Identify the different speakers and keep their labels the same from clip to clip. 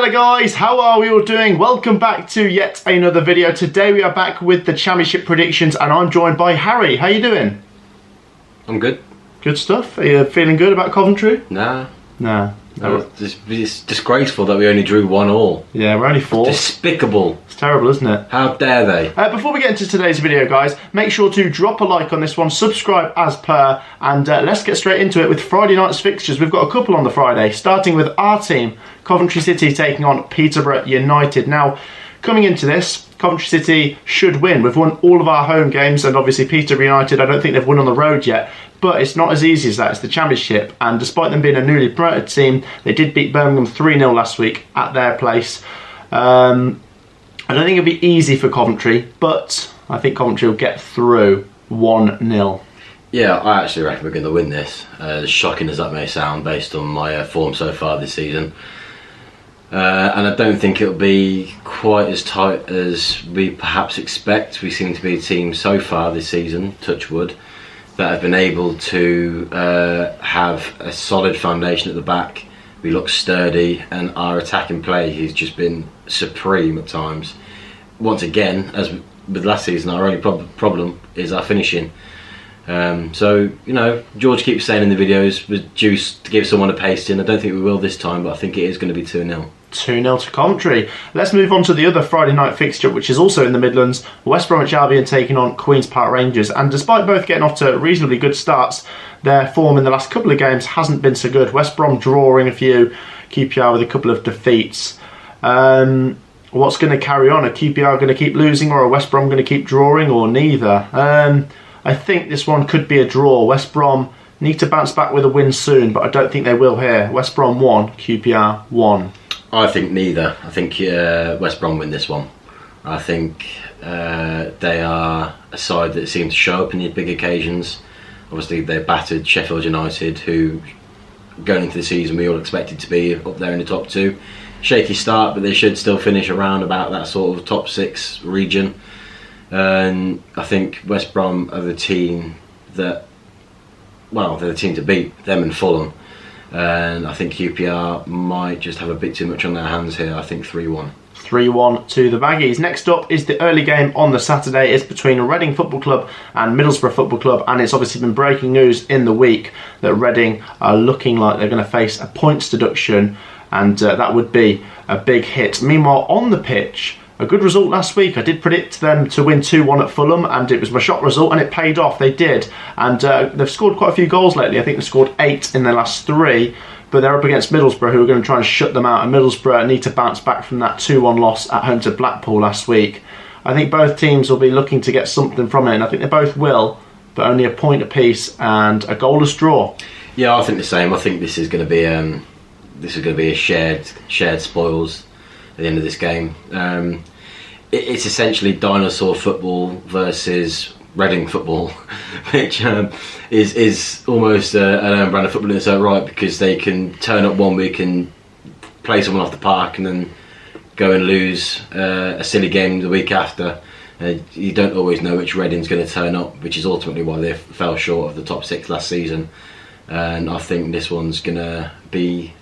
Speaker 1: Hello guys, how are we all doing? Welcome back to yet another video. Today we are back with the Championship predictions and I'm joined by Harry. How you doing?
Speaker 2: I'm good.
Speaker 1: Good stuff. Are you feeling good about Coventry?
Speaker 2: Nah.
Speaker 1: Nah. No.
Speaker 2: It's disgraceful that we only drew 1-1.
Speaker 1: Yeah, we're only 4.
Speaker 2: Despicable.
Speaker 1: It's terrible, isn't it?
Speaker 2: How dare they?
Speaker 1: Before we get into today's video, guys, make sure to drop a like on this one, subscribe as per, and let's get straight into it with Friday night's fixtures. We've got a couple on the Friday, starting with our team, Coventry City taking on Peterborough United. Now, coming into this, Coventry City should win. We've won all of our home games, and obviously Peterborough United, I don't think they've won on the road yet. But it's not as easy as that. It's the Championship, and despite them being a newly promoted team, they did beat Birmingham 3-0 last week at their place. I don't think it'll be easy for Coventry, but I think Coventry will get through 1-0.
Speaker 2: Yeah, I actually reckon we're going to win this. As shocking as that may sound, based on my form so far this season. And I don't think it'll be quite as tight as we perhaps expect. We seem to be a team so far this season, touch wood, that have been able to have a solid foundation at the back. We look sturdy, and our attacking play has just been supreme at times. Once again, as with last season, our only problem is our finishing. So, you know, George keeps saying in the videos, with juice to give someone a pasting. I don't think we will this time, but I think it is going to be 2-0.
Speaker 1: 2-0 to Coventry. Let's move on to the other Friday night fixture, which is also in the Midlands. West Bromwich Albion taking on Queen's Park Rangers. And despite both getting off to reasonably good starts, their form in the last couple of games hasn't been so good. West Brom drawing a few, QPR with a couple of defeats. What's going to carry on? Are QPR going to keep losing, or are West Brom going to keep drawing, or neither? I think this one could be a draw. West Brom need to bounce back with a win soon, but I don't think they will here. West Brom 1, QPR 1.
Speaker 2: I think neither. I think West Brom win this one. I think they are a side that seem to show up in the big occasions. Obviously, they battered Sheffield United, who, going into the season, we all expected to be up there in the top 2. Shaky start, but they should still finish around about that sort of top 6 region. And I think West Brom are the team that, well, they're the team to beat, them and Fulham. And I think QPR might just have a bit too much on their hands here. I think 3-1.
Speaker 1: 3-1 to the Baggies. Next up is the early game on the Saturday. It's between Reading Football Club and Middlesbrough Football Club, and it's obviously been breaking news in the week that Reading are looking like they're going to face a points deduction, and that would be a big hit. Meanwhile, on the pitch, a good result last week. I did predict them to win 2-1 at Fulham, and it was my shot result, and it paid off. They did, and they've scored quite a few goals lately. I think they've scored 8 in their last 3, but they're up against Middlesbrough, who are going to try and shut them out, and Middlesbrough need to bounce back from that 2-1 loss at home to Blackpool last week. I think both teams will be looking to get something from it, and I think they both will, but only a point apiece and a goalless draw.
Speaker 2: Yeah, I think the same. I think this is going to be a shared spoils at the end of this game. It's essentially dinosaur football versus Reading football, which is almost an own brand of football in its own right, because they can turn up one week and play someone off the park and then go and lose a silly game the week after. You don't always know which Reading's going to turn up, which is ultimately why they fell short of the top 6 last season. And I think this one's going to be,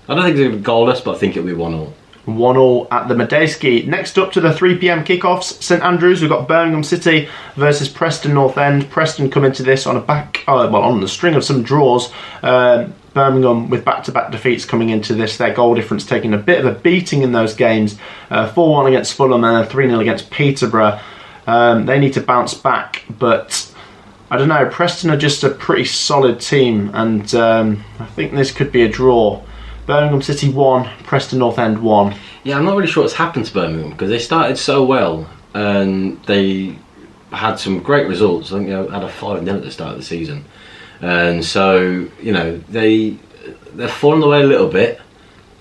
Speaker 2: I don't think it's going to be goalless, but I think it'll be 1-1.
Speaker 1: 1-1 at the Madejski. Next up to the 3 PM kickoffs, St Andrews, we've got Birmingham City versus Preston North End. Preston come into this on on the string of some draws. Birmingham with back-to-back defeats coming into this. Their goal difference taking a bit of a beating in those games. 4-1 against Fulham and 3-0 against Peterborough. They need to bounce back, but I don't know. Preston are just a pretty solid team, and I think this could be a draw. Birmingham City 1, Preston North End 1.
Speaker 2: Yeah, I'm not really sure what's happened to Birmingham, because they started so well and they had some great results. I think they had a 5-0 at the start of the season, and so, you know, they're falling away a little bit.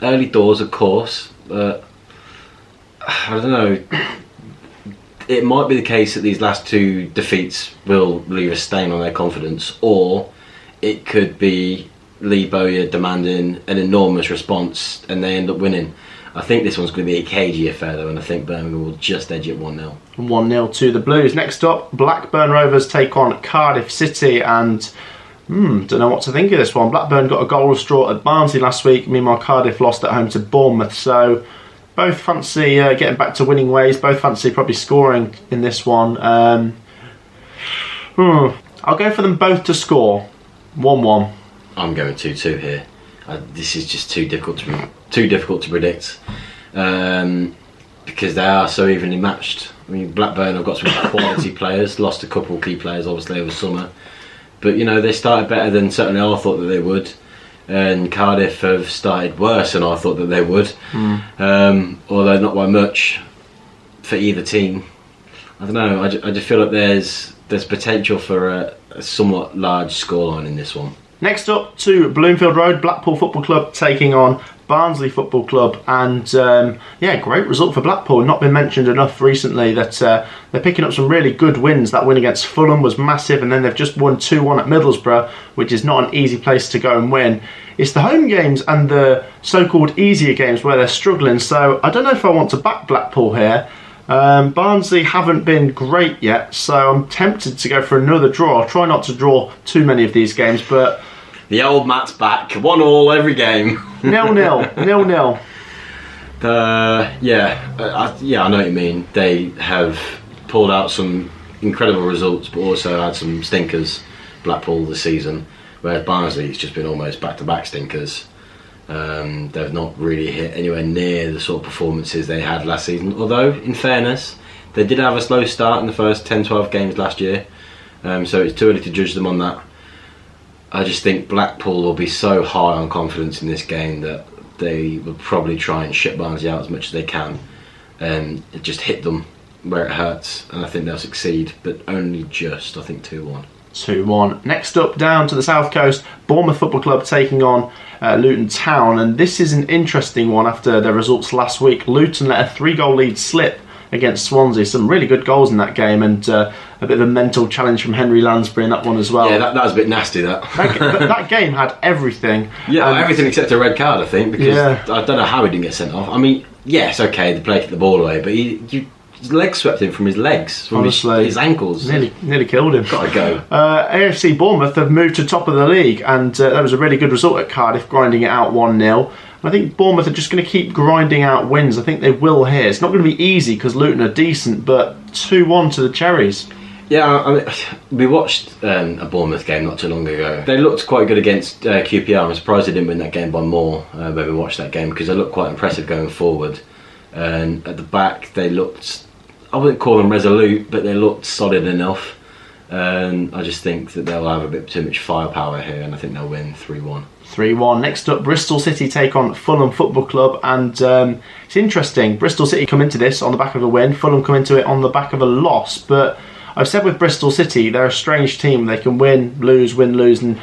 Speaker 2: Early doors, of course, but I don't know. It might be the case that these last 2 defeats will leave a stain on their confidence, or it could be Lee Bowyer demanding an enormous response and they end up winning. I think this one's going to be a cagey affair though, and I think Birmingham will just edge it 1-0. 1-0
Speaker 1: to the Blues. Next up, Blackburn Rovers take on Cardiff City, and Don't know what to think of this one. Blackburn got a goalless draw at Barnsley last week. Meanwhile, Cardiff lost at home to Bournemouth. So both fancy getting back to winning ways. Both fancy probably scoring in this one. I'll go for them both to score. 1-1.
Speaker 2: I'm going 2-2 here. This is just too difficult to predict because they are so evenly matched. I mean, Blackburn have got some quality players. Lost a couple key players, obviously, over summer. But, they started better than certainly I thought that they would. And Cardiff have started worse than I thought that they would. Although not by much for either team. I don't know, I just feel like there's potential for a somewhat large scoreline in this one.
Speaker 1: Next up to Bloomfield Road, Blackpool Football Club taking on Barnsley Football Club, and great result for Blackpool. Not been mentioned enough recently that they're picking up some really good wins. That win against Fulham was massive, and then they've just won 2-1 at Middlesbrough, which is not an easy place to go and win. It's the home games and the so-called easier games where they're struggling, so I don't know if I want to back Blackpool here. Barnsley haven't been great yet, so I'm tempted to go for another draw. I'll try not to draw too many of these games, but
Speaker 2: the old Matt's back. 1-1 every game.
Speaker 1: 0-0. 0-0.
Speaker 2: I know what you mean. They have pulled out some incredible results, but also had some stinkers, Blackpool, this season. Whereas Barnsley's just been almost back-to-back stinkers. They've not really hit anywhere near the sort of performances they had last season. Although, in fairness, they did have a slow start in the first 10-12 games last year. So it's too early to judge them on that. I just think Blackpool will be so high on confidence in this game that they will probably try and shut Barnsley out as much as they can and just hit them where it hurts, and I think they'll succeed, but only just. I think 2-1.
Speaker 1: 2-1. Next up, down to the south coast, Bournemouth Football Club taking on Luton Town, and this is an interesting one after their results last week. Luton let a 3-goal lead slip against Swansea. Some really good goals in that game, and a bit of a mental challenge from Henry Lansbury in that one as well.
Speaker 2: Yeah, that was a bit nasty, that.
Speaker 1: That game had everything.
Speaker 2: Yeah, everything except a red card, I think, because I don't know how he didn't get sent off. I mean, yes, okay, the player kicked the ball away, but his legs swept him from his legs, from his ankles.
Speaker 1: Nearly killed him.
Speaker 2: Gotta go.
Speaker 1: AFC Bournemouth have moved to top of the league, and that was a really good result at Cardiff, grinding it out 1-0. I think Bournemouth are just going to keep grinding out wins. I think they will here. It's not going to be easy because Luton are decent, but 2-1 to the Cherries.
Speaker 2: Yeah, I mean, we watched a Bournemouth game not too long ago. They looked quite good against QPR. I'm surprised they didn't win that game by more when we watched that game, because they looked quite impressive going forward. And at the back, they looked, I wouldn't call them resolute, but they looked solid enough. And I just think that they'll have a bit too much firepower here, and I think they'll win 3-1.
Speaker 1: 3-1. Next up, Bristol City take on Fulham Football Club, and it's interesting. Bristol City come into this on the back of a win. Fulham come into it on the back of a loss, but I've said with Bristol City, they're a strange team. They can win, lose, and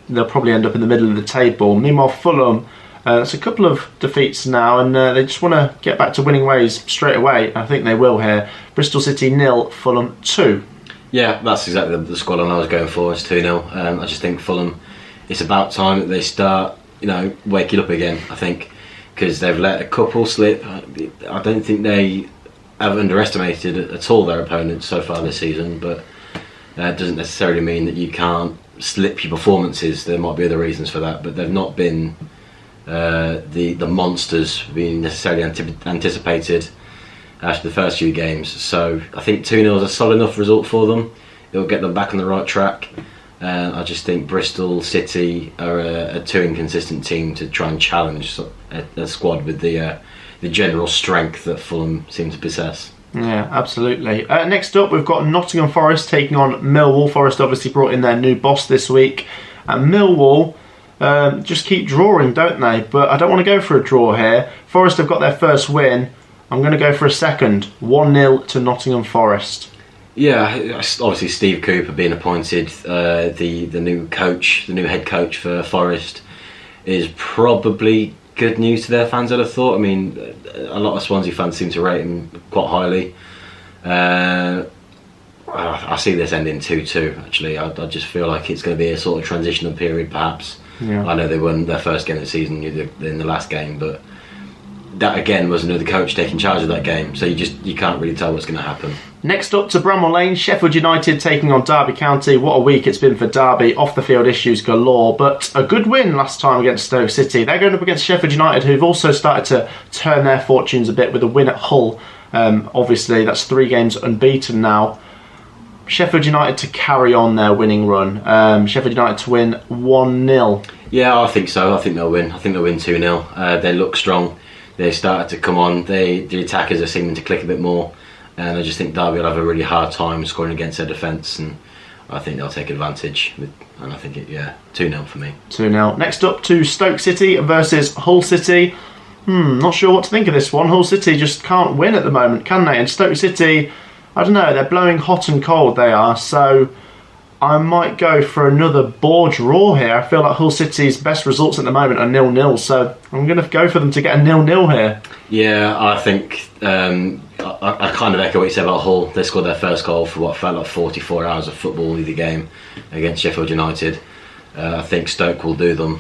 Speaker 1: they'll probably end up in the middle of the table. Meanwhile, Fulham, it's a couple of defeats now, and they just want to get back to winning ways straight away. I think they will here. Bristol City 0, Fulham 2.
Speaker 2: Yeah, that's exactly the squad I was going for. It's 2-0. I just think Fulham, it's about time that they start, waking up again, I think, because they've let a couple slip. I don't think they have underestimated at all their opponents so far this season, but it doesn't necessarily mean that you can't slip your performances. There might be other reasons for that, but they've not been the monsters being necessarily anticipated after the first few games. So I think 2-0 is a solid enough result for them. It'll get them back on the right track. I just think Bristol City are a too inconsistent team to try and challenge a squad with the general strength that Fulham seem to possess.
Speaker 1: Yeah, absolutely. Next up, we've got Nottingham Forest taking on Millwall. Forest obviously brought in their new boss this week. And Millwall just keep drawing, don't they? But I don't want to go for a draw here. Forest have got their first win. I'm going to go for a second. 1-0 to Nottingham Forest.
Speaker 2: Yeah, obviously Steve Cooper being appointed the new coach, the new head coach for Forest, is probably good news to their fans, I'd have thought. I mean, a lot of Swansea fans seem to rate him quite highly. I see this ending 2-2, actually. I just feel like it's going to be a sort of transitional period, perhaps. Yeah. I know they won their first game of the season in the last game, but that again was another coach taking charge of that game, so you can't really tell what's going to happen.
Speaker 1: Next up to Bramall Lane, Sheffield United taking on Derby County. What a week it's been for Derby, off the field issues galore, but a good win last time against Stoke City. They're going up against Sheffield United, who've also started to turn their fortunes a bit with a win at Hull. Obviously that's 3 games unbeaten now. Sheffield United to carry on their winning run. Sheffield United to win 1-0.
Speaker 2: Yeah, I think so. I think they'll win. I think they'll win 2-0. They look strong. They started to come on. The attackers are seeming to click a bit more. And I just think Derby will have a really hard time scoring against their defence. And I think they'll take advantage. And I think, 2-0 for me.
Speaker 1: 2-0. Next up to Stoke City versus Hull City. Not sure what to think of this one. Hull City just can't win at the moment, can they? And Stoke City, I don't know, they're blowing hot and cold, they are. So I might go for another bore draw here. I feel like Hull City's best results at the moment are 0-0. So I'm going to go for them to get a 0-0 here.
Speaker 2: Yeah, I think I kind of echo what you said about Hull. They scored their first goal for what felt like 44 hours of football in the game against Sheffield United. I think Stoke will do them.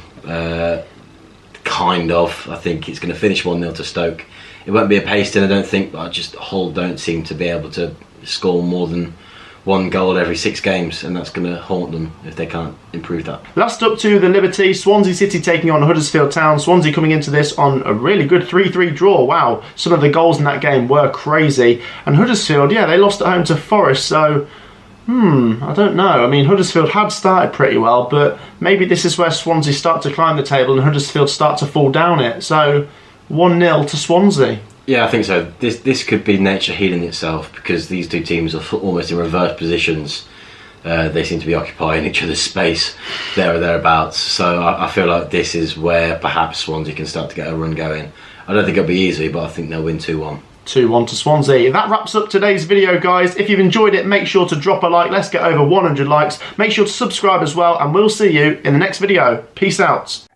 Speaker 2: Kind of. I think it's going to finish 1-0 to Stoke. It won't be a pasting, I don't think, but Hull don't seem to be able to score more than 1 goal every 6 games, and that's going to haunt them if they can't improve that.
Speaker 1: Last up to the Liberty, Swansea City taking on Huddersfield Town. Swansea coming into this on a really good 3-3 draw. Wow, some of the goals in that game were crazy. And Huddersfield, they lost at home to Forest, so I don't know. I mean, Huddersfield had started pretty well, but maybe this is where Swansea start to climb the table and Huddersfield start to fall down it. So 1-0 to Swansea.
Speaker 2: Yeah, I think so. This could be nature healing itself, because these two teams are almost in reverse positions. They seem to be occupying each other's space there or thereabouts. So I feel like this is where perhaps Swansea can start to get a run going. I don't think it'll be easy, but I think they'll win 2-1.
Speaker 1: 2-1 to Swansea. That wraps up today's video, guys. If you've enjoyed it, make sure to drop a like. Let's get over 100 likes. Make sure to subscribe as well, and we'll see you in the next video. Peace out.